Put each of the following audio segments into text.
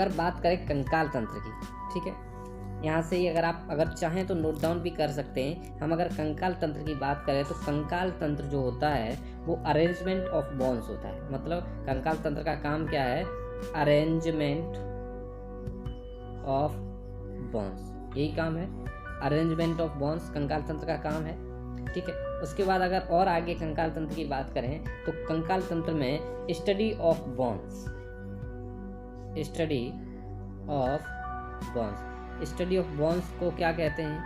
अगर बात करें कंकाल तंत्र की, ठीक है, यहाँ से ही अगर चाहें तो नोट डाउन भी कर सकते हैं। हम अगर कंकाल तंत्र की बात करें तो कंकाल तंत्र जो होता है वो अरेंजमेंट ऑफ बोन्स होता है। मतलब कंकाल तंत्र का काम क्या है? अरेंजमेंट ऑफ बोन्स, यही काम है। अरेंजमेंट ऑफ बोन्स कंकाल तंत्र का काम है, ठीक है। उसके बाद अगर और आगे कंकाल तंत्र की बात करें तो कंकाल तंत्र में study of bones, study of bones, study of bones को क्या कहते हैं?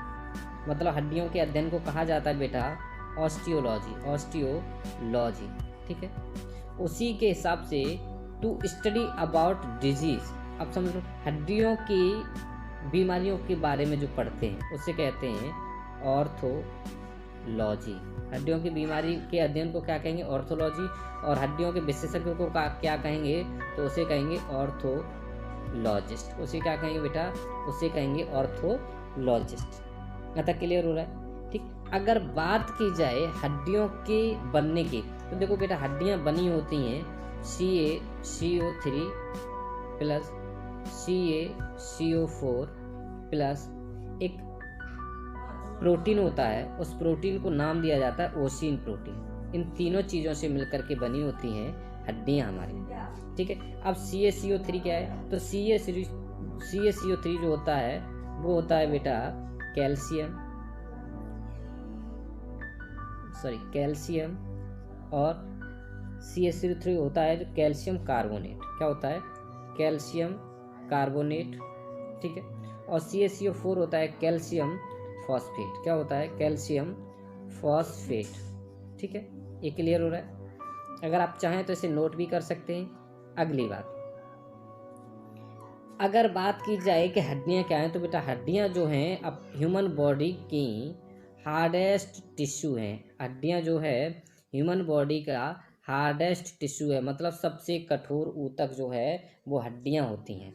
मतलब हड्डियों के अध्ययन को कहा जाता है बेटा ऑस्टियोलॉजी, ऑस्टियोलॉजी, ठीक है। उसी के हिसाब से टू स्टडी अबाउट डिजीज, अब समझ लो हड्डियों की बीमारियों के बारे में जो पढ़ते हैं उसे कहते हैं ऑर्थोलॉजी। हड्डियों की बीमारी के अध्ययन को क्या कहेंगे? ऑर्थोलॉजी। और हड्डियों के विशेषज्ञों को क्या कहेंगे? तो उसे कहेंगे ऑर्थोलॉजिस्ट। उसे क्या कहेंगे बेटा? उसे कहेंगे ऑर्थोलॉजिस्ट। यहाँ तक क्लियर हो रहा है? ठीक। अगर बात की जाए हड्डियों के बनने की, तो देखो बेटा हड्डियां बनी होती हैं CaCO3 प्लस CaCO4 प्लस एक प्रोटीन होता है, उस प्रोटीन को नाम दिया जाता है ओसिन प्रोटीन। इन तीनों चीज़ों से मिलकर के बनी होती हैं हड्डियां हमारी, ठीक है। अब CaCO3 क्या है? तो CaCO3 जो होता है वो होता है बेटा कैल्शियम, और CaCO3 होता है जो कैल्शियम कार्बोनेट। क्या होता है? कैल्शियम कार्बोनेट, ठीक है। और CaCO4 होता है कैल्शियम फॉस्फेट। क्या होता है? कैल्शियम फॉस्फेट, ठीक है। ये क्लियर हो रहा है? अगर आप चाहें तो इसे नोट भी कर सकते हैं। अगली बात, अगर बात की जाए कि हड्डियां क्या हैं, तो बेटा हड्डियां जो हैं अब ह्यूमन बॉडी की हार्डेस्ट टिश्यू हैं। हड्डियां जो है ह्यूमन बॉडी का हार्डेस्ट टिश्यू है, मतलब सबसे कठोर ऊतक जो है वो हड्डियां होती हैं,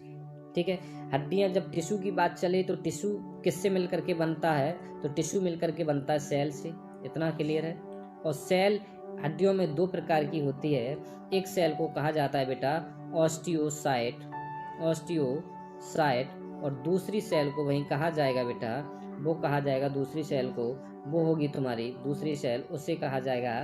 ठीक है। हड्डियां जब टिश्यू की बात चले तो टिश्यू किससे मिलकर के बनता है? तो टिश्यू मिलकर के बनता है सेल से। इतना क्लियर है? और सेल हड्डियों में दो प्रकार की होती है। एक सेल को कहा जाता है बेटा ऑस्टियोसाइट, और दूसरी सेल को वहीं कहा जाएगा बेटा, वो कहा जाएगा दूसरी सेल को, वो होगी तुम्हारी दूसरी सेल, उसे कहा जाएगा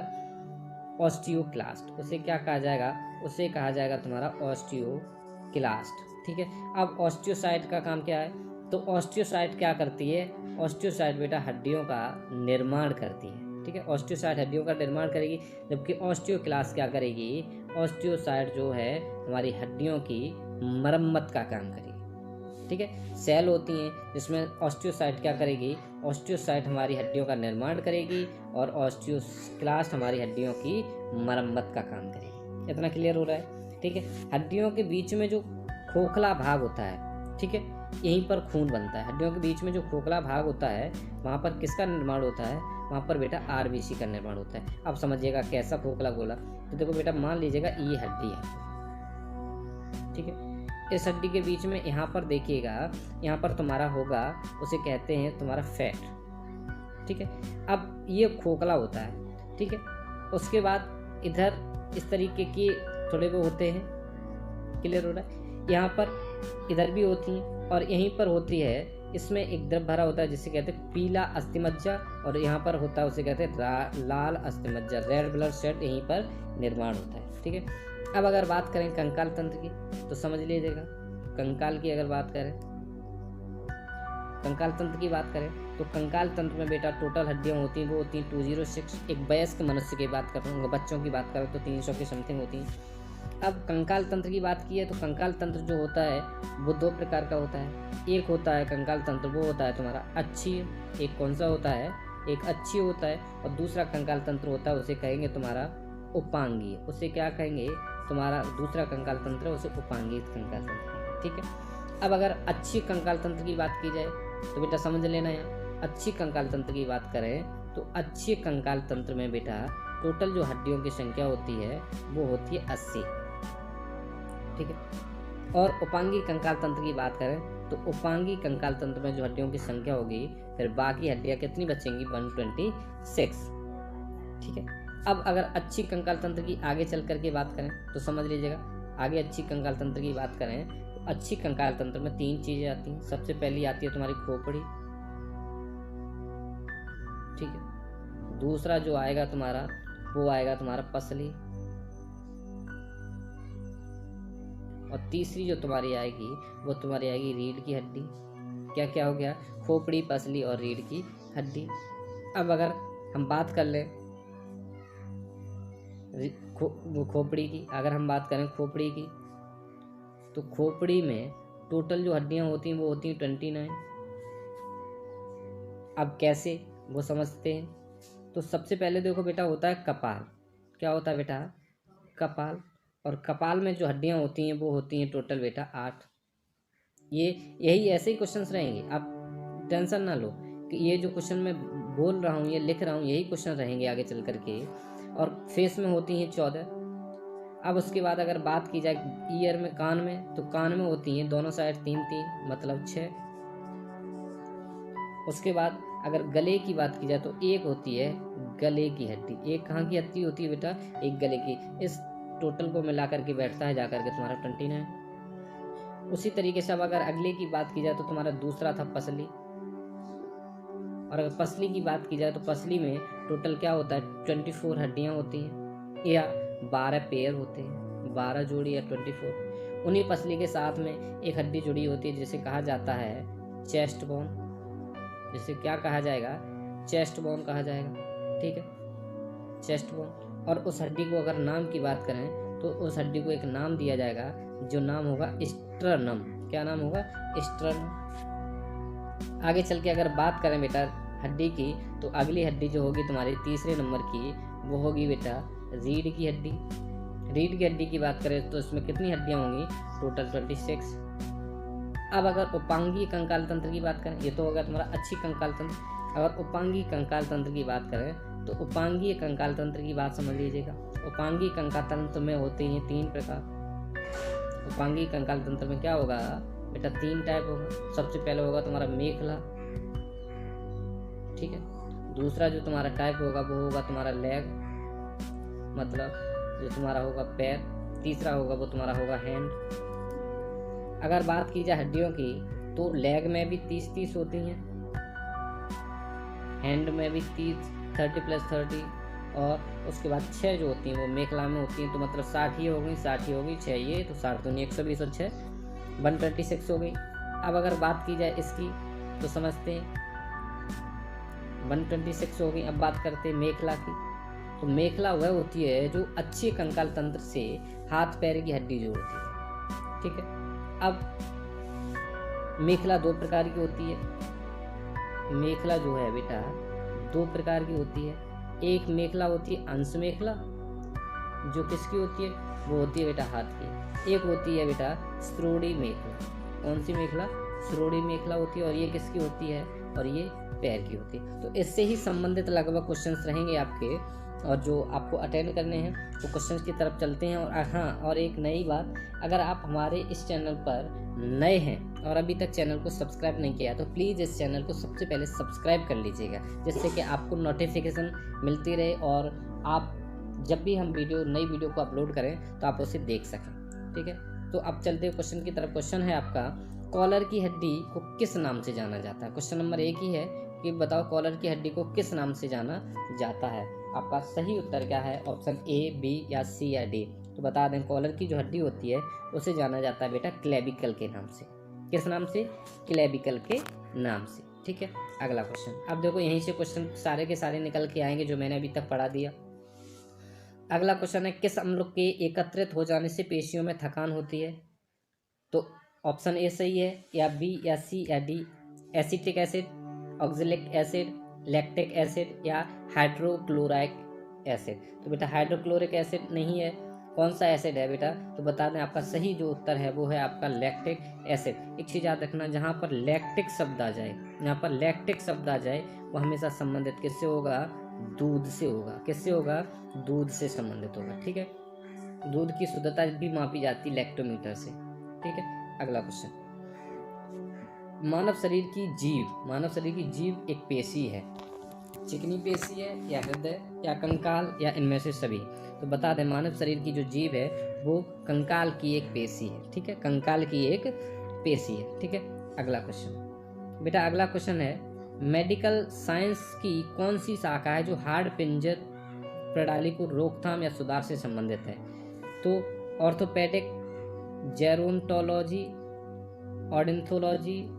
ऑस्टियोक्लास्ट। उसे क्या कहा जाएगा? उसे कहा जाएगा तुम्हारा ऑस्टियोक्लास्ट, ठीक है। अब ऑस्टियोसाइट का काम क्या है? तो ऑस्टियोसाइट क्या करती है? ऑस्टियोसाइट बेटा हड्डियों का निर्माण करती है, ठीक है। ऑस्टियोसाइट हड्डियों का निर्माण करेगी, जबकि ऑस्टियोक्लास्ट क्या करेगी? ऑस्टियोसाइट जो है हमारी हड्डियों की मरम्मत का काम करेगी, ठीक है। सेल होती हैं जिसमें ऑस्टियोसाइट क्या करेगी? ऑस्टियोसाइट हमारी हड्डियों का निर्माण करेगी और ऑस्टियोक्लास्ट हमारी हड्डियों की मरम्मत का काम करेगी। इतना क्लियर हो रहा है? ठीक है। हड्डियों के बीच में जो खोखला भाग होता है, ठीक है, यहीं पर खून बनता है। हड्डियों के बीच में जो खोखला भाग होता है वहाँ पर किसका निर्माण होता है? वहाँ पर बेटा RBC का निर्माण होता है। अब समझिएगा कैसा खोखला बोला, तो देखो बेटा मान लीजिएगा ये हड्डी है, ठीक है। इस हड्डी के बीच में यहाँ पर देखिएगा, यहाँ पर तुम्हारा होगा, उसे कहते हैं तुम्हारा फैट, ठीक है। अब ये खोखला होता है, ठीक है। उसके बाद इधर इस तरीके के थोड़े वो होते हैं, क्लियर हो रहा है? यहाँ पर इधर भी होती हैं और यहीं पर होती है, इसमें एक द्रव भरा होता है जिसे कहते हैं पीला अस्थिमज्जा, और यहाँ पर होता है उसे कहते हैं लाल अस्थिमज्जा, रेड ब्लड सेल, यहीं पर निर्माण होता है, ठीक है। अब अगर बात करें कंकाल तंत्र की तो समझ लीजिएगा, कंकाल की अगर बात करें, कंकाल तंत्र की बात करें तो कंकाल तंत्र में बेटा टोटल हड्डियां होती हैं वो होती हैं 206। एक वयस्क मनुष्य की बात कर रहा हूँ, बच्चों की बात करें तो 300 की समथिंग होती हैं। अब कंकाल तंत्र की बात की है तो कंकाल तंत्र जो होता है वो दो प्रकार का होता है। एक होता है कंकाल तंत्र, वो होता है तुम्हारा अच्छी, एक कौन सा होता है? एक अच्छी होता है, और दूसरा कंकाल तंत्र होता है उसे कहेंगे तुम्हारा उपांगीय। उसे क्या कहेंगे? तुम्हारा दूसरा कंकाल तंत्र उसे उपांगीय कंकाल तंत्र, ठीक है। अब अगर अच्छी कंकाल तंत्र की बात की जाए तो बेटा समझ लेना, यहाँ अच्छी कंकाल तंत्र की बात करें तो अच्छे कंकाल तंत्र में बेटा टोटल जो हड्डियों की संख्या होती है वो होती है 80, ठीक है। और उपांगी कंकाल तंत्र की बात करें तो उपांगी कंकाल तंत्र में जो हड्डियों की संख्या होगी, फिर बाकी हड्डियां कितनी बचेंगी? 126, ठीक है। अब अगर अच्छी कंकाल तंत्र की आगे चल करके बात करें तो समझ लीजिएगा, आगे अच्छी कंकाल तंत्र की बात करें तो अच्छी कंकाल तंत्र में 3 चीजें आती हैं। सबसे पहली आती है तुम्हारी खोपड़ी, ठीक है। दूसरा जो आएगा तुम्हारा वो आएगा तुम्हारा पसली, और तीसरी जो तुम्हारी आएगी वो तुम्हारी आएगी रीढ़ की हड्डी। क्या क्या हो गया? खोपड़ी, पसली और रीढ़ की हड्डी। अब अगर हम बात कर लें खोपड़ी की, अगर हम बात करें खोपड़ी की, तो खोपड़ी में टोटल जो हड्डियां होती हैं वो होती हैं 29। अब कैसे वो समझते हैं। तो सबसे पहले देखो बेटा होता है कपाल। क्या होता है बेटा? कपाल। और कपाल में जो हड्डियां होती हैं वो होती हैं टोटल बेटा 8। यही ऐसे ही क्वेश्चंस रहेंगे, आप टेंशन ना लो कि ये जो क्वेश्चन मैं बोल रहा हूँ, ये लिख रहा हूँ, यही क्वेश्चन रहेंगे आगे चल करके। और फेस में होती हैं 14। अब उसके बाद अगर बात की जाए ईयर में, कान में, तो कान में होती हैं दोनों साइड 3 मतलब 6। उसके बाद अगर गले की बात की जाए तो एक होती है गले की हड्डी। एक कहाँ की हड्डी होती है बेटा? एक गले की। इस टोटल को मिला करके बैठता है जाकर के तुम्हारा 29। उसी तरीके से अब अगर अगले की बात की जाए तो तुम्हारा दूसरा था पसली। और अगर पसली की बात की जाए तो पसली में टोटल क्या होता है? 24 हड्डियां होती हैं, या 12 पेयर होते हैं, 12 जोड़ी या 24। उन्हीं पसली के साथ में एक हड्डी जुड़ी होती है जिसे कहा जाता है चेस्ट बोन। जिसे क्या कहा जाएगा? चेस्ट बोन कहा जाएगा, ठीक है, चेस्ट बोन। और उस हड्डी को अगर नाम की बात करें तो उस हड्डी को एक नाम दिया जाएगा, जो नाम होगा स्ट्रनम। क्या नाम होगा? स्ट्रनम। आगे चल के अगर बात करें बेटा हड्डी की, तो अगली हड्डी जो होगी तुम्हारी तीसरे नंबर की, वो होगी बेटा रीढ़ की हड्डी। रीढ़ की हड्डी की बात करें तो इसमें कितनी हड्डियां होंगी? टोटल 26। अब अगर उपांगीय कंकाल तंत्र की बात करें, ये तो होगा तुम्हारा अच्छी कंकाल तंत्र। अगर उपांगीय कंकाल तंत्र की बात करें तो उपांगीय कंकाल तंत्र की बात समझ लीजिएगा। उपांगीय कंकाल तंत्र में होते हैं 3 प्रकार। उपांगीय कंकाल तंत्र में क्या होगा बेटा? 3 टाइप होगा। सबसे पहले होगा तुम्हारा मेखला, ठीक है। दूसरा जो तुम्हारा टाइप होगा वो होगा तुम्हारा लेग, मतलब जो तुम्हारा होगा पैर। तीसरा होगा वो तुम्हारा होगा हैंड। अगर बात की जाए हड्डियों की तो लेग में भी 30 होती हैं, हैंड में भी 30 और उसके बाद 6 जो होती हैं वो मेखला में होती हैं। तो मतलब 60 ही हो गई, 60 ही हो गई, 6 ये तो 60 दूनी 120 और 6 126 हो गई। अब अगर बात की जाए इसकी तो समझते हैं 126 हो गई। अब बात करते हैं मेखला की। तो मेखला वह होती है जो अच्छे कंकाल तंत्र से हाथ पैर की हड्डी जोड़ती है, ठीक है। अब मेखला 2 प्रकार की होती है। मेखला जो है बेटा 2 प्रकार की होती है। एक मेखला होती है अंश मेखला, जो किसकी होती है? वो होती है बेटा हाथ की। एक होती है बेटा श्रोणी मेखला। कौन सी मेखला? श्रोणी मेखला होती है। और ये किसकी होती है? और ये पैर की होती है। तो इससे ही संबंधित लगभग क्वेश्चंस रहेंगे आपके, और जो आपको अटेंड करने हैं वो क्वेश्चंस की तरफ चलते हैं। और हाँ, और एक नई बात, अगर आप हमारे इस चैनल पर नए हैं और अभी तक चैनल को सब्सक्राइब नहीं किया तो प्लीज़ इस चैनल को सबसे पहले सब्सक्राइब कर लीजिएगा, जिससे कि आपको नोटिफिकेशन मिलती रहे और आप जब भी हम नई वीडियो को अपलोड करें तो आप उसे देख सकें, ठीक है। तो अब चलते क्वेश्चन की तरफ। क्वेश्चन है आपका, कॉलर की हड्डी को किस नाम से जाना जाता है? क्वेश्चन नंबर 1 ही है कि बताओ कॉलर की हड्डी को किस नाम से जाना जाता है। आपका सही उत्तर क्या है? ऑप्शन A, B या C या D। तो बता दें, कॉलर की जो हड्डी होती है उसे जाना जाता है बेटा क्लेविकल के नाम से। किस नाम से? क्लेविकल के नाम से, ठीक है। अगला क्वेश्चन, अब देखो यहीं से क्वेश्चन सारे के सारे निकल के आएंगे जो मैंने अभी तक पढ़ा दिया। अगला क्वेश्चन है, किस अम्ल के एकत्रित हो जाने से पेशियों में थकान होती है? तो ऑप्शन A सही है, या B या C या D। Acetic acid, oxalic acid, lactic acid या हाइड्रोक्लोरिक एसिड। तो बेटा हाइड्रोक्लोरिक एसिड नहीं है। कौन सा एसिड है बेटा? तो बता दें, आपका सही जो उत्तर है वो है आपका लैक्टिक एसिड। एक चीज़ याद रखना, जहाँ पर लैक्टिक शब्द आ जाए, यहाँ पर लैक्टिक शब्द आ जाए वो हमेशा संबंधित किससे होगा? दूध से होगा। किससे होगा? दूध से संबंधित होगा, ठीक है। दूध की शुद्धता भी मापी जाती है लैक्टोमीटर से, ठीक है। अगला क्वेश्चन, मानव शरीर की जीव एक पेशी है। चिकनी पेशी है या हृदय या कंकाल या इनमें से सभी? तो बता दें मानव शरीर की जो जीभ है वो कंकाल की एक पेशी है, ठीक है, कंकाल की एक पेशी है, ठीक है। अगला क्वेश्चन बेटा, अगला क्वेश्चन है मेडिकल साइंस की कौन सी शाखा है जो हाड़ पिंजर प्रणाली को रोकथाम या सुधार से संबंधित है? तो ऑर्थोपेडिक, जेरोंटोलॉजी, ऑर्डिथोलॉजी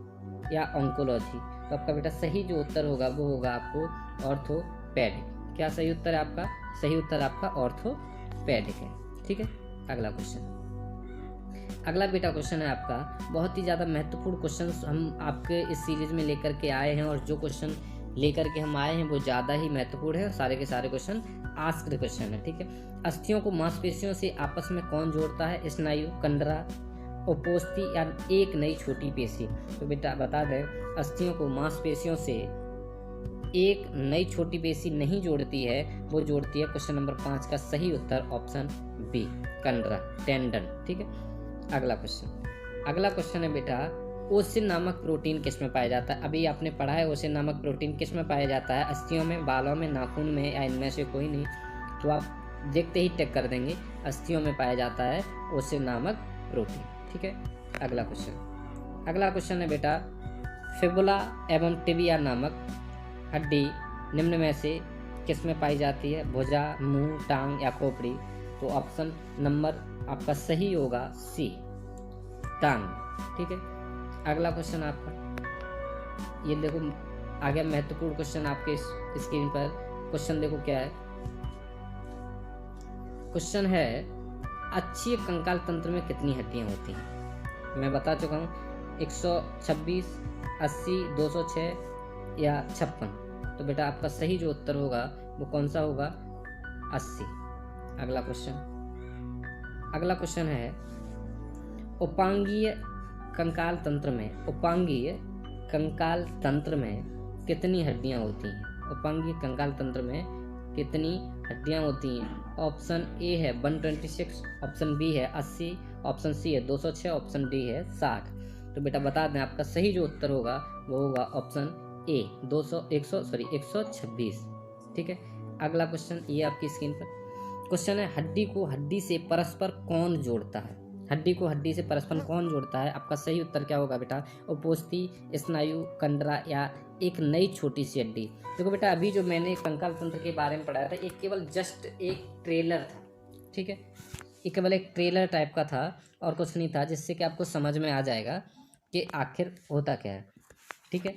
या ऑन्कोलॉजी। तो आपका बेटा सही जो उत्तर होगा वो होगा आपको ऑर्थोपेडिक। क्या सही उत्तर है आपका? सही उत्तर आपका ऑर्थोपेडिक है, ठीक है। अगला क्वेश्चन, अगला बेटा क्वेश्चन है आपका बहुत ही ज़्यादा महत्वपूर्ण क्वेश्चन हम आपके इस सीरीज में लेकर के आए हैं, और जो क्वेश्चन लेकर के हम आए हैं वो ज़्यादा ही महत्वपूर्ण है, और सारे के सारे क्वेश्चन आस्क्ड क्वेश्चन है, ठीक है। अस्थियों को मांसपेशियों से आपस में कौन जोड़ता है? स्नायु, कंडरा, उपोस्थि या एक नई छोटी पेशी। तो बेटा बता दें अस्थियों को मांसपेशियों से एक नई छोटी पेशी नहीं जोड़ती है, वो जोड़ती है क्वेश्चन नंबर 5 का सही उत्तर ऑप्शन बी, कंडरा, टेंडन, ठीक है। अगला क्वेश्चन है बेटा ओसिन नामक प्रोटीन किस में पाया जाता है? अभी आपने पढ़ा है ओसिन नामक प्रोटीन किस में पाया जाता है? अस्थियों में, बालों में, नाखून में या इनमें से कोई नहीं? तो आप देखते ही टिक कर देंगे, अस्थियों में पाया जाता है ओसिन नामक प्रोटीन, ठीक है। अगला क्वेश्चन है बेटा फिबुला एवं टिबिया नामक हड्डी निम्न में से किस में पाई जाती है? भुजा, मुंह, टांग या खोपड़ी। तो ऑप्शन नंबर आपका सही होगा सी, टांग, ठीक है। अगला क्वेश्चन आपका ये देखो आगे महत्वपूर्ण क्वेश्चन आपके स्क्रीन पर। क्वेश्चन देखो क्या है, क्वेश्चन है अक्षीय कंकाल तंत्र में कितनी हड्डियां होती हैं? मैं बता चुका हूँ 126, 80, 206 या 56। तो बेटा आपका सही जो उत्तर होगा वो कौन सा होगा? 80। अगला क्वेश्चन है उपांगीय कंकाल तंत्र में कितनी हड्डियां होती हैं? उपांगीय कंकाल तंत्र में कितनी हड्डियां होती हैं? ऑप्शन ए है 126, ऑप्शन बी है 80, ऑप्शन सी है 206, ऑप्शन डी है 60। तो बेटा बता दें आपका सही जो उत्तर होगा वो होगा ऑप्शन ए 126, ठीक है। अगला क्वेश्चन ये आपकी स्क्रीन पर क्वेश्चन है हड्डी को हड्डी से परस्पर कौन जोड़ता है? हड्डी को हड्डी से परस्पर कौन जोड़ता है? आपका सही उत्तर क्या होगा बेटा? उपोस्थि, स्नायु, कंडरा या एक नई छोटी सी हड्डी। देखो बेटा अभी जो मैंने कंकाल तंत्र के बारे में पढ़ाया था ये केवल जस्ट एक ट्रेलर था, ठीक है, ये केवल एक ट्रेलर टाइप का था और कुछ नहीं था, जिससे कि आपको समझ में आ जाएगा कि आखिर होता क्या है, ठीक है।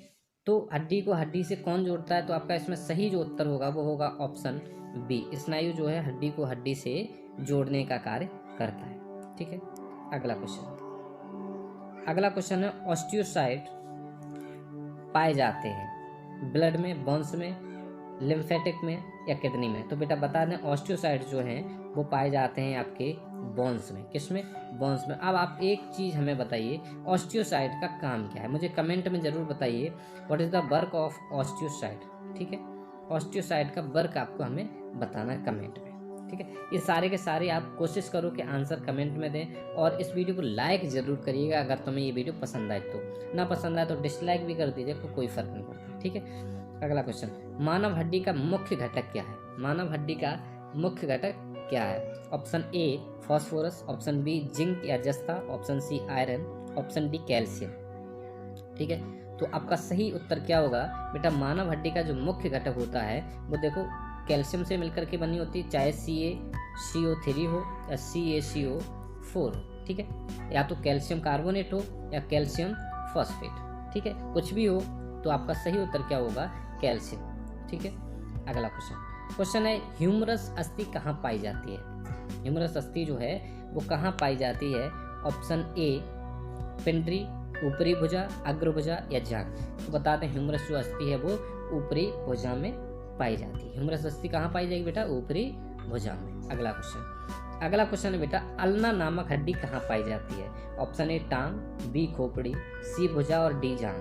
तो हड्डी को हड्डी से कौन जोड़ता है? तो आपका इसमें सही जो उत्तर होगा वो होगा ऑप्शन बी, स्नायु जो है हड्डी को हड्डी से जोड़ने का कार्य करता है, ठीक है। अगला क्वेश्चन है ऑस्टियोसाइट पाए जाते हैं ब्लड में, बोन्स में, लिम्फेटिक में या किडनी में? तो बेटा बता दें ऑस्टियोसाइट जो हैं वो पाए जाते हैं आपके बोन्स में। किस में? बोन्स में। अब आप एक चीज़ हमें बताइए ऑस्टियोसाइट का काम क्या है? मुझे कमेंट में ज़रूर बताइए what is the work of osteocyte, ठीक है। ऑस्टियोसाइट का वर्क आपको हमें बताना है कमेंट में, ठीक है। ये सारे के सारे आप कोशिश करो कि आंसर कमेंट में दें, और इस वीडियो को लाइक ज़रूर करिएगा अगर तुम्हें ये वीडियो पसंद आए तो। ना पसंद आए तो डिसलाइक भी कर दीजिए, कोई फ़र्क नहीं पड़ता, ठीक है। अगला क्वेश्चन, मानव हड्डी का मुख्य घटक क्या है? मानव हड्डी का मुख्य घटक क्या है? Option A phosphorus, option B zinc या जस्ता, option C iron, option D calcium, ठीक है। तो आपका सही उत्तर क्या होगा बेटा? मानव हड्डी का जो मुख्य घटक होता है वो देखो कैल्शियम से मिलकर के बनी होती है, चाहे CaCO3 हो या CaCO4 हो, ठीक है, या तो कैल्शियम कार्बोनेट हो या कैल्शियम फॉस्फेट, ठीक है, कुछ भी हो तो आपका सही उत्तर क्या होगा? कैल्शियम, ठीक है। अगला क्वेश्चन है ह्यूमरस अस्थि कहाँ पाई जाती है? ह्यूमरस अस्थि जो है वो कहाँ पाई जाती है? ऑप्शन ए पिंडरी, ऊपरी भुजा, अग्रभुजा या जांघ। तो बता दें ह्यूमरस जो अस्थि है वो ऊपरी भुजा में पाई जाती है। ह्यूमरस अस्थि कहाँ पाई जाएगी बेटा? ऊपरी भुजा में। अगला क्वेश्चन है बेटा अल्ना नामक हड्डी कहाँ पाई जाती है? ऑप्शन ए टांग, बी खोपड़ी, सी भुजा और डी जांघ।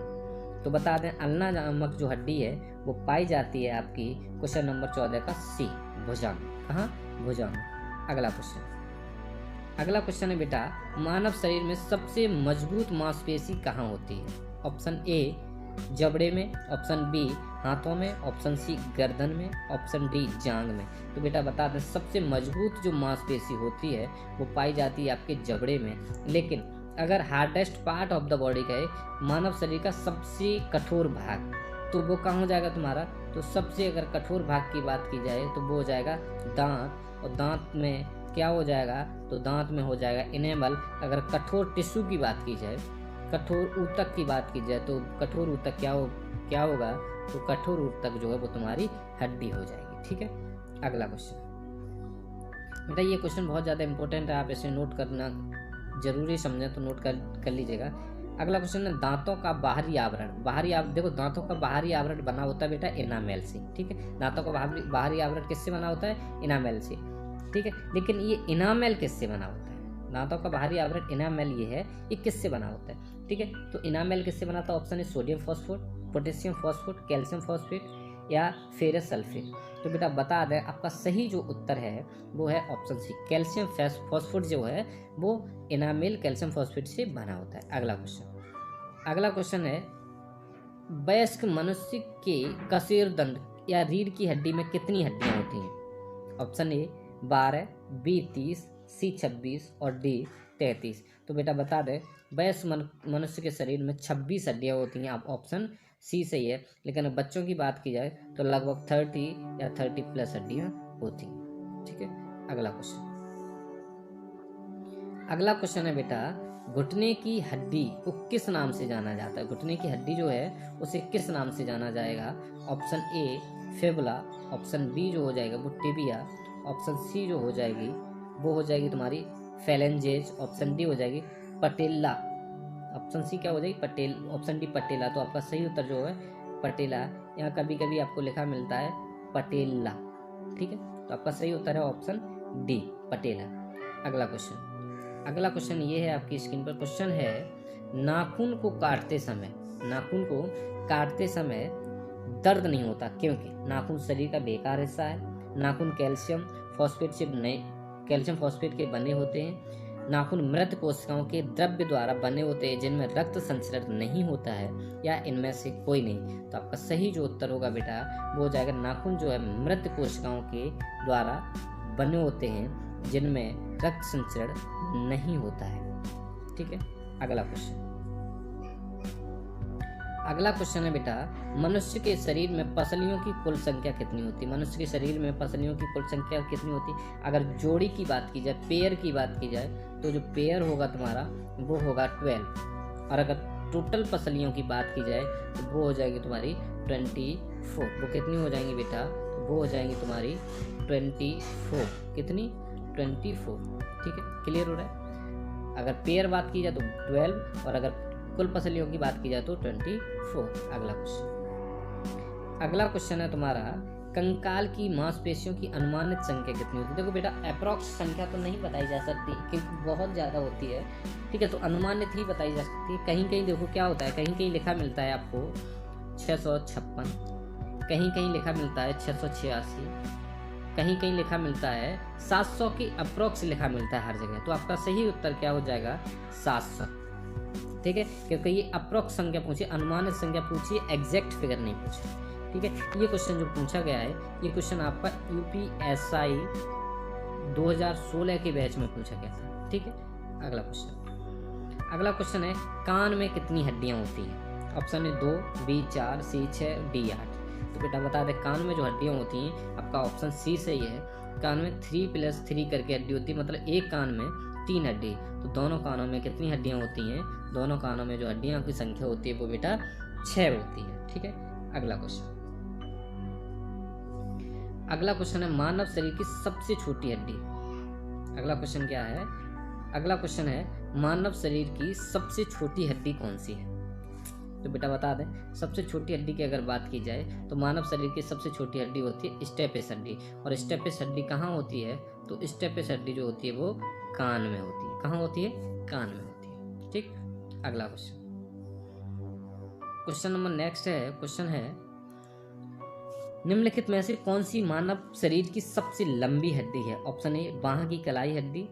तो बता दें अल्ना नामक जो हड्डी है वो पाई जाती है आपकी क्वेश्चन नंबर 14 का सी, भुजा में। कहाँ? भुजा में। अगला क्वेश्चन है बेटा मानव शरीर में सबसे मजबूत मांसपेशी कहाँ होती है? ऑप्शन ए जबड़े में, ऑप्शन बी हाथों में, ऑप्शन सी गर्दन में, ऑप्शन डी जांग में। तो बेटा बता दें सबसे मजबूत जो मांसपेशी होती है वो पाई जाती है आपके जबड़े में। लेकिन अगर hardest part of the body कहे, मानव शरीर का सबसे कठोर भाग, तो वो कहाँ हो जाएगा तुम्हारा? तो सबसे अगर कठोर भाग की बात की जाए तो वो हो जाएगा दांत। और दांत में क्या हो जाएगा? तो दांत में हो जाएगा इनेमल। अगर कठोर टिश्यू की बात की जाए, कठोर ऊतक की बात की जाए, तो कठोर ऊतक क्या होगा? तो कठोर ऊतक जो है वो तुम्हारी हड्डी हो जाएगी। ठीक है, अगला क्वेश्चन बेटा, ये क्वेश्चन बहुत ज़्यादा इंपॉर्टेंट है, आप इसे नोट करना जरूरी समझें तो नोट कर लीजिएगा। अगला क्वेश्चन है दांतों का बाहरी आवरण। देखो दांतों का बाहरी आवरण बना होता है बेटा इनामेल से। ठीक है, दांतों का बाहरी आवरण किससे बना होता है? इनामेल से। ठीक है, लेकिन ये इनामेल किससे बना होता है? दांतों का बाहरी आवरण इनामेल ये किससे बना होता है? ठीक है, तो इनामेल किससे बना था? ऑप्शन है sodium phosphate, potassium phosphate, calcium phosphate या फेरस सल्फेट। तो बेटा बता दें आपका सही जो उत्तर है वो है ऑप्शन सी, कैल्शियम फॉस्फेट जो है वो इनामेल कैल्शियम फॉस्फेट से बना होता है। अगला क्वेश्चन है वयस्क मनुष्य के कशेरुदंड या रीढ़ की हड्डी में कितनी हड्डियां होती हैं? ऑप्शन ए 12, बी 30, सी 26 और डी 33। तो बेटा बता दें वयस्क मनुष्य के शरीर में 26 हड्डियां होती हैं। आप ऑप्शन सी सही है। लेकिन बच्चों की बात की जाए तो लगभग 30 या 30+ हड्डियां होती हैं। ठीक है, अगला क्वेश्चन है बेटा घुटने की हड्डी को किस नाम से जाना जाता है? घुटने की हड्डी जो है उसे किस नाम से जाना जाएगा? Option A fibula, option B जो हो जाएगा वो टिबिया, ऑप्शन सी जो हो जाएगी वो हो जाएगी तुम्हारी फेलेंजेज, ऑप्शन डी हो जाएगी पटेला। ऑप्शन सी क्या हो जाएगी? ऑप्शन डी पटेला। तो आपका सही उत्तर जो है पटेला। यहाँ कभी कभी आपको लिखा मिलता है पटेला। ठीक है, तो आपका सही उत्तर है ऑप्शन डी पटेला। अगला क्वेश्चन ये है आपकी स्क्रीन पर। क्वेश्चन है नाखून को काटते समय दर्द नहीं होता क्योंकि नाखून शरीर का बेकार हिस्सा है, नाखून कैल्शियम फॉस्फेट के बने होते हैं, नाखून मृत कोशिकाओं के द्रव्य द्वारा बने होते हैं जिनमें रक्त संचरण नहीं होता है, या इनमें से कोई नहीं। तो आपका सही जो उत्तर होगा बेटा वो हो जाएगा नाखून जो है मृत कोशिकाओं के द्वारा बने होते हैं जिनमें रक्त संचरण नहीं होता है। ठीक है, अगला क्वेश्चन है बेटा मनुष्य के शरीर में पसलियों की कुल संख्या कितनी होती है? मनुष्य के शरीर में पसलियों की कुल संख्या कितनी होती है? अगर जोड़ी की बात की जाए, पेयर की बात की जाए, तो जो पेयर होगा तुम्हारा वो होगा 12। और अगर टोटल पसलियों की बात की जाए तो वो हो जाएगी तुम्हारी 24। वो कितनी हो जाएंगी बेटा? वो हो जाएंगी तुम्हारी 24। कितनी? 24। ठीक है, क्लियर हो रहा है? अगर पेयर बात की जाए तो 12 और अगर कुल पसलियों की बात की जाए तो 24। अगला क्वेश्चन है तुम्हारा कंकाल की मांसपेशियों की अनुमानित संख्या कितनी होती है? देखो बेटा अप्रोक्स संख्या तो नहीं बताई जा सकती क्योंकि बहुत ज़्यादा होती है। ठीक है, तो अनुमानित ही बताई जा सकती है। कहीं कहीं देखो क्या होता है, कहीं कहीं लिखा मिलता है आपको 656, कहीं कहीं लिखा मिलता है 686, कहीं कहीं लिखा मिलता है 700 की अप्रोक्स लिखा मिलता है हर जगह। तो आपका सही उत्तर क्या हो जाएगा? 700। ठीक है, क्योंकि ये अप्रोक्स संख्या पूछी, अनुमानित संख्या पूछी, एग्जैक्ट फिगर नहीं पूछी। ठीक है, ये क्वेश्चन जो पूछा गया है ये क्वेश्चन आपका यूपीएसआई 2016 के बैच में पूछा गया था। ठीक है, अगला क्वेश्चन है कान में कितनी हड्डियां होती हैं? ऑप्शन है 2, बी 4, सी 6, डी 8। तो बेटा बता दें कान में जो हड्डियां होती हैं आपका ऑप्शन सी सही है। कान में 3+3 करके हड्डी होती है, मतलब एक कान में 3 हड्डी। तो दोनों कानों में कितनी हड्डियां होती हैं? दोनों कानों में जो हड्डियां की संख्या होती है वो बेटा 6 होती है। ठीक है, अगला क्वेश्चन है मानव शरीर की सबसे छोटी हड्डी। अगला क्वेश्चन क्या है? अगला क्वेश्चन है मानव शरीर की सबसे छोटी हड्डी कौन सी है? तो बेटा बता दें सबसे छोटी हड्डी की अगर बात की जाए तो मानव शरीर की सबसे छोटी हड्डी होती है स्टेपिस हड्डी। और स्टेपिस हड्डी कहाँ होती है? तो स्टेपिस हड्डी जो होती है वो कान में होती है। कहाँ होती है? कान में होती है। ठीक, अगला क्वेश्चन नंबर नेक्स्ट है। क्वेश्चन है निम्नलिखित में से कौन सी मानव शरीर की सबसे लंबी हड्डी है? ऑप्शन ए बाह की कलाई हड्डी,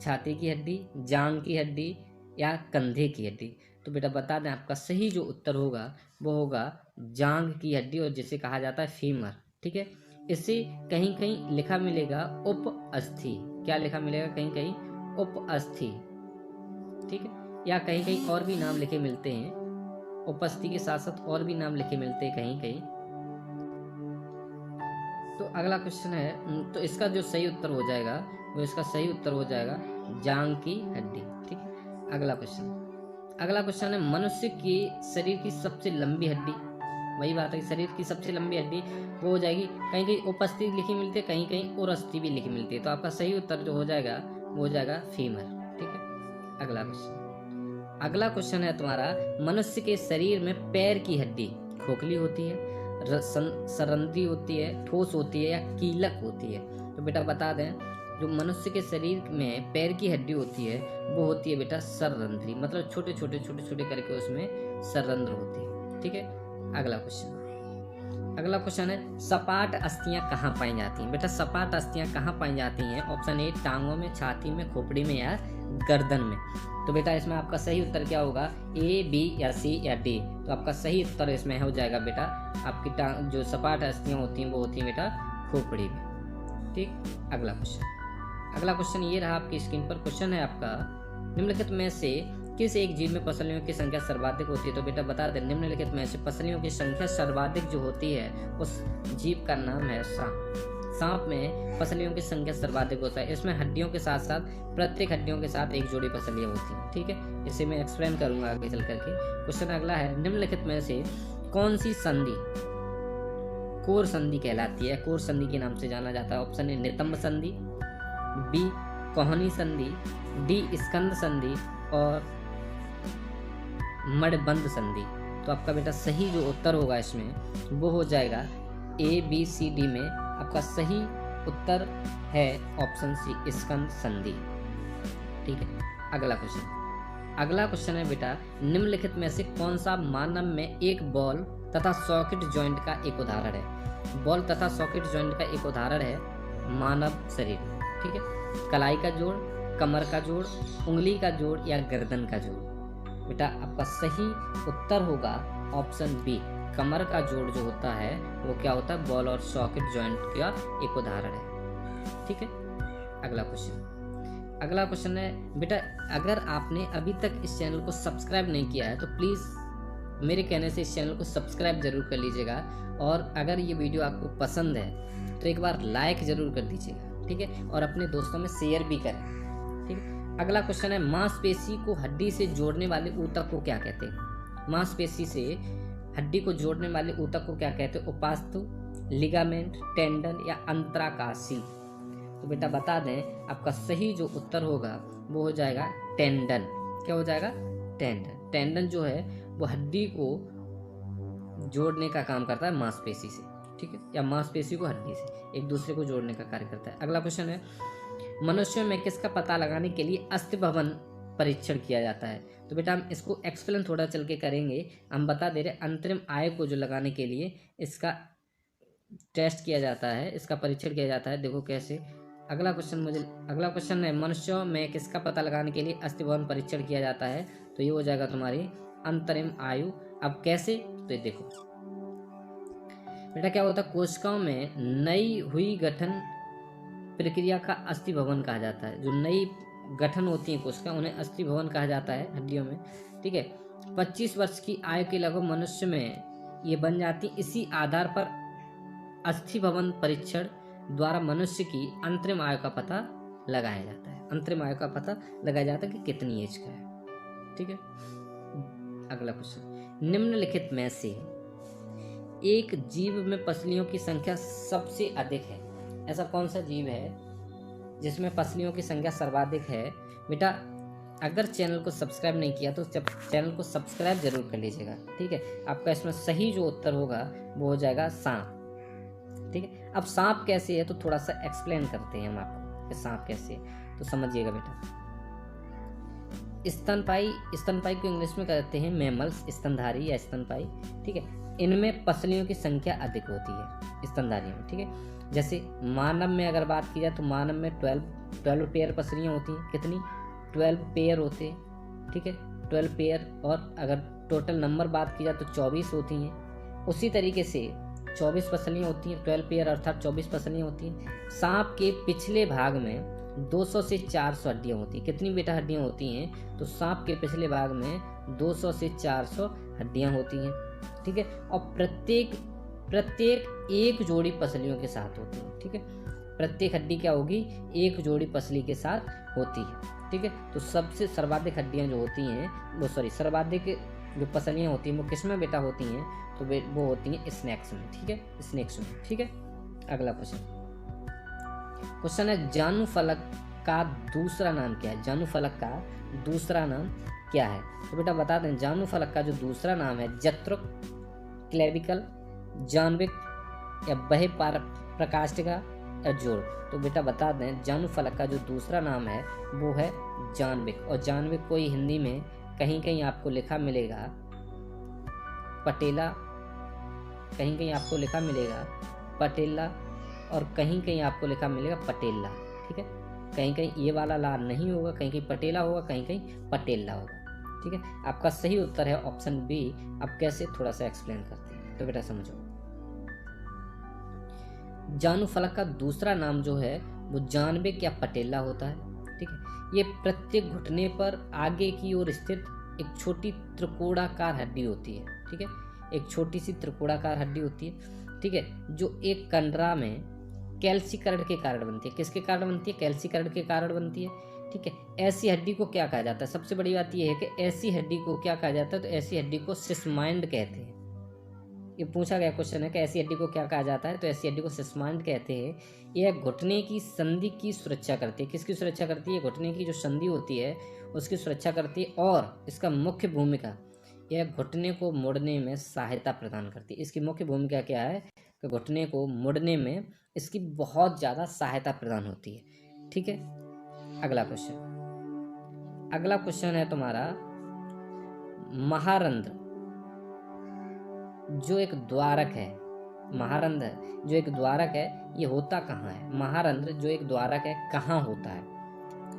छाती की हड्डी, जांग की हड्डी या कंधे की हड्डी। तो बेटा बता दें आपका सही जो उत्तर होगा वो होगा जांघ की हड्डी, और जिसे कहा जाता है फीमर। ठीक है, इसे कहीं कहीं लिखा मिलेगा उपअस्थि। क्या लिखा मिलेगा? कहीं कहीं उपअस्थि। ठीक है, या कहीं कहीं और भी नाम लिखे मिलते हैं, उपअस्थि के साथ साथ और भी नाम लिखे मिलते हैं कहीं कहीं। तो अगला क्वेश्चन है, तो इसका जो सही उत्तर हो जाएगा वो इसका सही उत्तर हो जाएगा जांघ की हड्डी। ठीक है, अगला क्वेश्चन है मनुष्य के शरीर की सबसे लंबी हड्डी। वही बात है, शरीर की सबसे लंबी हड्डी वो हो जाएगी, कहीं कहीं उपस्थि लिखी मिलती है, कहीं कहीं उरस्थि भी लिखी मिलती है। तो आपका सही उत्तर जो हो जाएगा वो हो जाएगा फीमर। ठीक है, अगला क्वेश्चन है तुम्हारा, मनुष्य के शरीर में पैर की हड्डी खोखली होती है, सरंध्री होती है, ठोस होती है, या कीलक होती है? तो बेटा बता दें, जो मनुष्य के शरीर में पैर की हड्डी होती है वो होती है बेटा सररंध्री, मतलब छोटे छोटे करके उसमें सररंध्र होती है। ठीक है, अगला क्वेश्चन है सपाट अस्थियां कहाँ पाई जाती हैं? बेटा सपाट अस्थियां कहाँ पाई जाती हैं? ऑप्शन ए टांगों में, छाती में, खोपड़ी में, या गर्दन में। तो बेटा इसमें आपका सही उत्तर क्या होगा? ए, बी, या सी, या डी? तो आपका सही उत्तर इसमें हो जाएगा बेटा, आपकी जो सपाट अस्थियां होती हैं वो होती हैं बेटा खोपड़ी में। ठीक, अगला क्वेश्चन ये रहा आपकी स्क्रीन पर। क्वेश्चन है आपका, निम्नलिखित में से किस एक जीव में पसलियों की संख्या सर्वाधिक होती है? तो बेटा बता दें, निम्नलिखित में से पसलियों की संख्या सर्वाधिक जो होती है उस जीव का नाम है सांप। सांप में पसलियों की संख्या सर्वाधिक होता है। इसमें हड्डियों के साथ साथ प्रत्येक हड्डियों के साथ एक जोड़ी पसलियां होती हैं। ठीक है, इसे मैं एक्सप्लेन करूंगा आगे चल करके। क्वेश्चन अगला है, निम्नलिखित में से कौन सी संधि कोर संधि कहलाती है? कोर संधि के नाम से जाना जाता है। ऑप्शन ए नितंब संधि, बी कोहनी संधि, डी स्कंद संधि, और मणिबंध संधि। तो आपका बेटा सही जो उत्तर होगा इसमें वो हो जाएगा ए, बी, सी, डी में आपका सही उत्तर है ऑप्शन सी स्कंद संधि। ठीक है, अगला क्वेश्चन है बेटा, निम्नलिखित में से कौन सा मानव में एक बॉल तथा सॉकेट जॉइंट का एक उदाहरण है? बॉल तथा सॉकेट जॉइंट का एक उदाहरण है मानव शरीर। ठीक है, कलाई का जोड़, कमर का जोड़, उंगली का जोड़, या गर्दन का जोड़? बेटा आपका सही उत्तर होगा ऑप्शन बी, कमर का जोड़ जो होता है वो क्या होता है? बॉल और सॉकेट जॉइंट का एक उदाहरण है। ठीक है, अगला क्वेश्चन है बेटा, अगर आपने अभी तक इस चैनल को सब्सक्राइब नहीं किया है तो प्लीज़ मेरे कहने से इस चैनल को सब्सक्राइब जरूर कर लीजिएगा, और अगर ये वीडियो आपको पसंद है तो एक बार लाइक जरूर कर दीजिएगा। ठीक है, और अपने दोस्तों में शेयर भी करें। ठीक है, अगला क्वेश्चन है, मांसपेशी को हड्डी से जोड़ने वाले ऊतक को क्या कहते हैं? मांसपेशी से हड्डी को जोड़ने वाले ऊतक को क्या कहते हैं? उपास्थि, लिगामेंट, टेंडन, या अंतराकाशी? तो बेटा बता दें, आपका सही जो उत्तर होगा वो हो जाएगा टेंडन। क्या हो जाएगा? टेंडन। टेंडन जो है वो हड्डी को जोड़ने का काम करता है मांसपेशी से। ठीक है, या मांसपेशी को हड्डी से एक दूसरे को जोड़ने का कार्य करता है। अगला क्वेश्चन है, मनुष्यों में किसका पता लगाने के लिए अस्थि भवन परीक्षण किया जाता है? तो बेटा हम इसको एक्सप्लेन थोड़ा चल के करेंगे। हम बता दे रहे, अंतरिम आय को जो लगाने के लिए इसका टेस्ट किया जाता है, इसका परीक्षण किया जाता है। देखो कैसे। अगला क्वेश्चन है, मनुष्यों में किसका पता लगाने के लिए अस्थि भवन परीक्षण किया जाता है? तो ये हो जाएगा तुम्हारी अंतरिम आयु। अब कैसे? तो देखो बेटा, क्या होता है, कोशिकाओं में नई हुई गठन प्रक्रिया का अस्थि भवन कहा जाता है। जो नई गठन होती है कोशिका, उन्हें अस्थि भवन कहा जाता है हड्डियों में। ठीक है, 25 वर्ष की आयु के लगभग मनुष्य में ये बन जाती। इसी आधार पर अस्थि भवन परीक्षण द्वारा मनुष्य की अंतरिम आयु का पता लगाया जाता है। अंतरिम आयु का पता लगाया जाता है कि कितनी एज का है। ठीक है, अगला क्वेश्चन, निम्नलिखित में से एक जीव में पसलियों की संख्या सबसे अधिक है? ऐसा कौन सा जीव है जिसमें पसलियों की संख्या सर्वाधिक है? बेटा अगर चैनल को सब्सक्राइब नहीं किया तो चैनल को सब्सक्राइब जरूर कर लीजिएगा। ठीक है, आपका इसमें सही जो उत्तर होगा वो हो जाएगा सांप। ठीक है, अब सांप कैसे है तो थोड़ा सा एक्सप्लेन करते हैं हम आपको कि सांप कैसे है, तो समझिएगा बेटा। स्तनपाई को इंग्लिश में कहते हैं मैमल्स, स्तनधारी या स्तनपाई। ठीक है, इनमें पसलियों की संख्या अधिक होती है स्तनधारियों में। ठीक है, जैसे मानव में अगर बात की जाए तो मानव में 12 पेयर पसलियाँ होती हैं। कितनी? 12 पेयर होते हैं। ठीक है, 12 पेयर, और अगर टोटल नंबर बात की जाए तो 24 होती हैं। उसी तरीके से 24 पसलियाँ होती हैं, 12 पेयर अर्थात 24 पसलियाँ होती हैं। सांप के पिछले भाग में 200 से 400 हड्डियाँ होती हैं। कितनी बेटा हड्डियाँ होती हैं? तो सांप के पिछले भाग में 200 से 400 हड्डियाँ होती हैं, ठीक है। और प्रत्येक एक जोड़ी पसलियों के साथ होती है, ठीक है। प्रत्येक हड्डी क्या होगी? एक जोड़ी पसली के साथ होती है, ठीक है। तो सबसे सर्वाधिक हड्डियां जो होती हैं वो सर्वाधिक जो पसलियां होती हैं वो किसमें बेटा होती हैं? तो वो होती हैं स्नेक्स में, ठीक है, स्नेक्स में, ठीक है। अगला क्वेश्चन है जानुफलक का दूसरा नाम क्या है? जानुफलक का दूसरा नाम क्या है? तो बेटा बता दें, जानुफलक का जो दूसरा नाम है जत्रुक, क्लेविकल, जानविक या बहे प्रकाष्ठिका या जोड़। तो बेटा बता दें, जानुफलक का जो दूसरा नाम है वो है जानविक। और जानविक को हिंदी में कहीं कहीं आपको लिखा मिलेगा पटेला, कहीं कहीं आपको लिखा मिलेगा पटेला, और कहीं कहीं आपको लिखा मिलेगा पटेला, ठीक है। कहीं कहीं ये वाला ला नहीं होगा, कहीं कहीं पटेला होगा, कहीं कहीं पटेला होगा, ठीक है। आपका सही उत्तर है ऑप्शन बी। अब कैसे, थोड़ा सा एक्सप्लेन करते हैं, तो बेटा समझो। जानुफलक का दूसरा नाम जो है वो जानविक या पटेला होता है, ठीक है। ये प्रत्येक घुटने पर आगे की ओर स्थित एक छोटी त्रिकोणाकार हड्डी होती है, ठीक है। एक छोटी सी त्रिकोणाकार हड्डी होती है, ठीक है, जो एक कंडरा में कैल्सीकरण के कारण बनती है। किसके कारण बनती है? कैल्सीकरण के कारण बनती है, ठीक है। ऐसी हड्डी को क्या कहा जाता है? सबसे बड़ी बात यह है कि ऐसी हड्डी को क्या कहा जाता है? तो ऐसी हड्डी को सिस्माइंड कहते हैं। ये पूछा गया क्वेश्चन है कि ऐसी हड्डी को क्या कहा जाता है? तो ऐसी हड्डी को सिस्माइंड कहते हैं। यह घुटने की संधि की सुरक्षा करती है। किसकी सुरक्षा करती है? घुटने की जो संधि होती है उसकी सुरक्षा करती है। और इसका मुख्य भूमिका, यह घुटने को मुड़ने में सहायता प्रदान करती है। इसकी मुख्य भूमिका क्या है? कि घुटने को मुड़ने में इसकी बहुत ज़्यादा सहायता प्रदान होती है, ठीक है। अगला क्वेश्चन है तुम्हारा, महारंध्र जो एक द्वारक है, महारंध्र जो एक द्वारक है, ये होता कहाँ है? महारंध्र जो एक द्वारक है कहाँ होता है?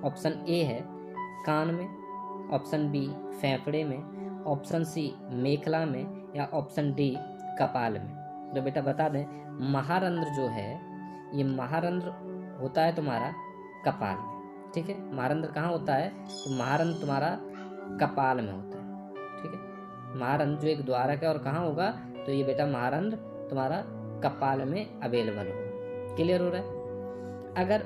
ऑप्शन ए है कान में, ऑप्शन बी फेफड़े में, ऑप्शन सी मेखला में, या ऑप्शन डी कपाल में। तो बेटा बता दें, महारंध्र जो है ये महारंध्र होता है तुम्हारा कपाल में, ठीक है। महारंध्र कहाँ होता है? तो महारंध्र तुम्हारा कपाल में होता है, ठीक है। महारंध्र जो एक द्वारक है और कहाँ होगा? तो ये बेटा महारंध्र तुम्हारा कपाल में अवेलेबल होगा। क्लियर हो रहा है? अगर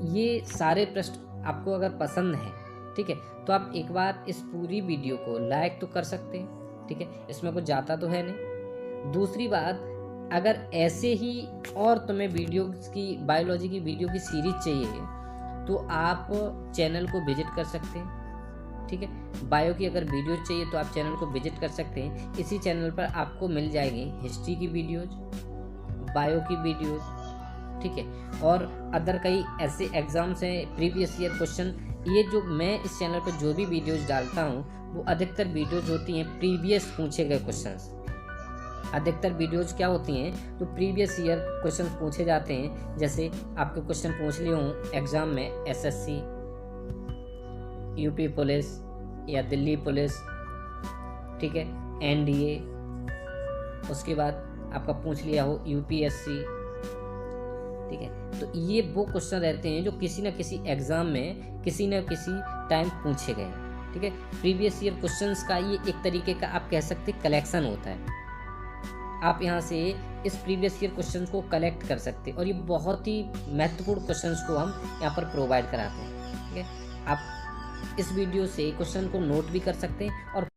ये सारे प्रश्न आपको अगर पसंद है, ठीक है, तो आप एक बार इस पूरी वीडियो को लाइक तो कर सकते हैं, ठीक है, इसमें कुछ जाता तो है नहीं। दूसरी बात, अगर ऐसे ही और तुम्हें वीडियो की बायोलॉजी की वीडियो की सीरीज चाहिए तो आप चैनल को विजिट कर सकते हैं, ठीक है। बायो की अगर वीडियो चाहिए तो आप चैनल को विजिट कर सकते हैं। इसी चैनल पर आपको मिल जाएगी हिस्ट्री की वीडियोज, बायो की वीडियोज, ठीक है, और अदर कई ऐसे एग्जाम्स हैं, प्रीवियस ईयर क्वेश्चन। ये जो मैं इस चैनल पर जो भी वीडियोज डालता हूँ वो अधिकतर वीडियोज होती हैं प्रीवियस पूछे गए क्वेश्चंस। अधिकतर वीडियोज क्या होती हैं? तो प्रीवियस ईयर क्वेश्चंस पूछे जाते हैं। जैसे आपके क्वेश्चन पूछ लिए हों एग्जाम में, एसएससी, यूपी पुलिस या दिल्ली पुलिस, ठीक है, एनडीए, उसके बाद आपका पूछ लिया हो यूपीएससी, ठीक है। तो ये वो क्वेश्चन रहते हैं जो किसी न किसी एग्जाम में किसी न किसी टाइम पूछे गए, ठीक है। प्रीवियस ईयर क्वेश्चंस का ये एक तरीके का आप कह सकते हैं कलेक्शन होता है। आप यहाँ से इस प्रीवियस ईयर क्वेश्चंस को कलेक्ट कर सकते हैं और ये बहुत ही महत्वपूर्ण क्वेश्चंस को हम यहाँ पर प्रोवाइड कराते हैं, ठीक है। आप इस वीडियो से क्वेश्चन को नोट भी कर सकते हैं और